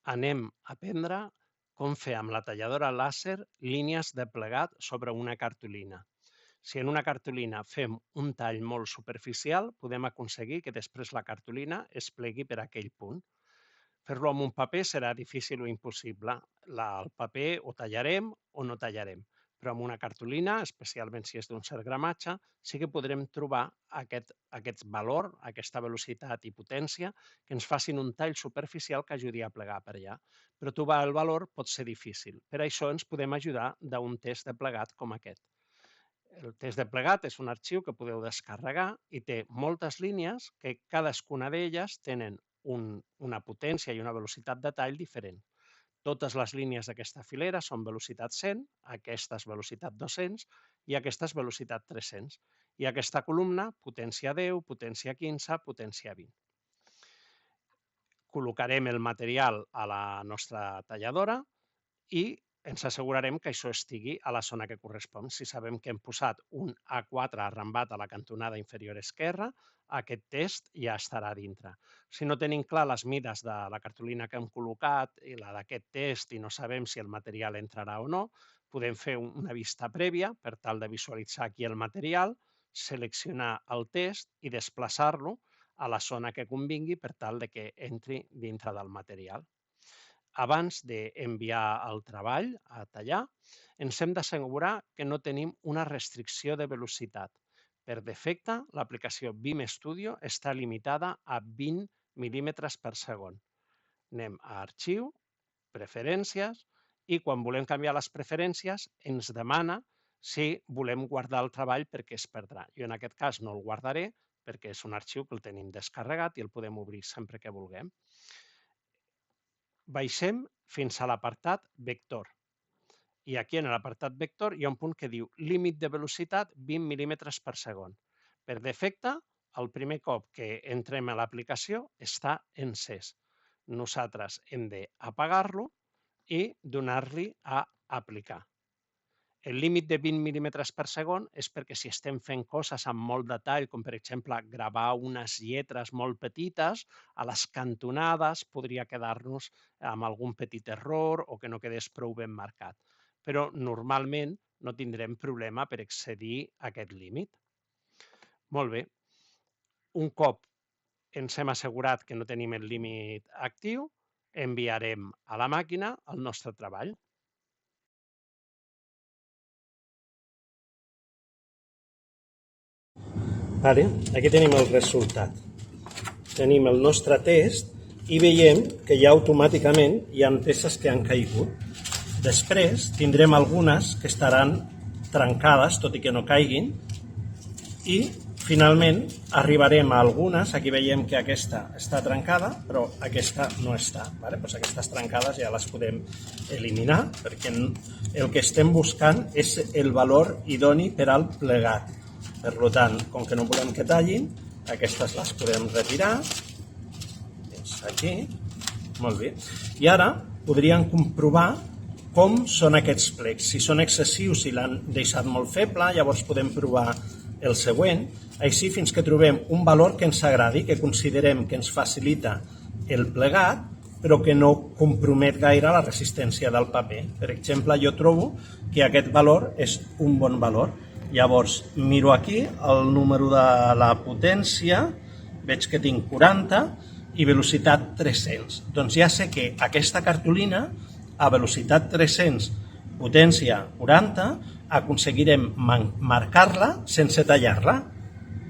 anem a aprendre com fer amb la talladora làser línies de plegat sobre una cartolina. Si en una cartolina fem un tall molt superficial, podem aconseguir que després la cartolina es plegui per aquell punt. Fer-lo amb un paper serà difícil o impossible. El paper o tallarem o no tallarem, però amb una cartolina, especialment si és d'un cert gramatge, sí que podrem trobar aquest valor, aquesta velocitat i potència que ens facin un tall superficial que ajudi a plegar per allà. Però trobar el valor pot ser difícil. Per això ens podem ajudar d'un test de plegat com aquest. El test de plegat és un arxiu que podeu descarregar i té moltes línies que cadascuna d'elles tenen una potència i una velocitat de tall diferent. Totes les línies d'aquesta filera són velocitat 100, aquesta és velocitat 200 i aquesta és velocitat 300. I aquesta columna, potència 10, potència 15, potència 20. Col·locarem el material a la nostra talladora i ens assegurarem que això estigui a la zona que correspon. Si sabem que hem posat un A4 arrambat a la cantonada inferior esquerra, aquest test ja estarà dintre. Si no tenim clar les mides de la cartolina que hem col·locat i la d'aquest test i no sabem si el material entrarà o no, podem fer una vista prèvia per tal de visualitzar aquí el material, seleccionar el test i desplaçar-lo a la zona que convingui per tal de que entri dintre del material. Abans d'enviar el treball a tallar, ens hem d'assegurar que no tenim una restricció de velocitat. Per defecte, l'aplicació BIM Studio està limitada a 20 mil·límetres per segon. Anem a Arxiu, Preferències, i quan volem canviar les preferències ens demana si volem guardar el treball perquè es perdrà. Jo en aquest cas no el guardaré perquè és un arxiu que el tenim descarregat i el podem obrir sempre que vulguem. Baixem fins a l'apartat Vector. I aquí en l'apartat Vector hi ha un punt que diu límit de velocitat 20 mil·límetres per segon. Per defecte, el primer cop que entrem a l'aplicació està encès. Nosaltres hem d'apagar-lo i donar-li a aplicar. El límit de 20 mil·límetres per segon és perquè si estem fent coses amb molt detall, com per exemple gravar unes lletres molt petites, a les cantonades podria quedar-nos amb algun petit error o que no quedés prou ben marcat. Però normalment no tindrem problema per excedir aquest límit. Molt bé. Un cop ens hem assegurat que no tenim el límit actiu, enviarem a la màquina el nostre treball. Aquí tenim el resultat. Tenim el nostre test i veiem que ja automàticament hi ha peces que han caigut. Després tindrem algunes que estaran trencades, tot i que no caiguin, i finalment arribarem a algunes. Aquí veiem que aquesta està trencada, però aquesta no està. Aquestes trencades ja les podem eliminar, perquè el que estem buscant és el valor idoni per al plegat. Per tant, com que no volem que tallin, aquestes les podem retirar. Aquí. Molt bé. I ara podríem comprovar com són aquests plecs. Si són excessius, si l'han deixat molt feble, llavors podem provar el següent. Així fins que trobem un valor que ens agradi, que considerem que ens facilita el plegat, però que no compromet gaire la resistència del paper. Per exemple, jo trobo que aquest valor és un bon valor. Llavors, miro aquí el número de la potència, veig que tinc 40 i velocitat 300. Doncs ja sé que aquesta cartolina, a velocitat 300, potència 40, aconseguirem marcar-la sense tallar-la.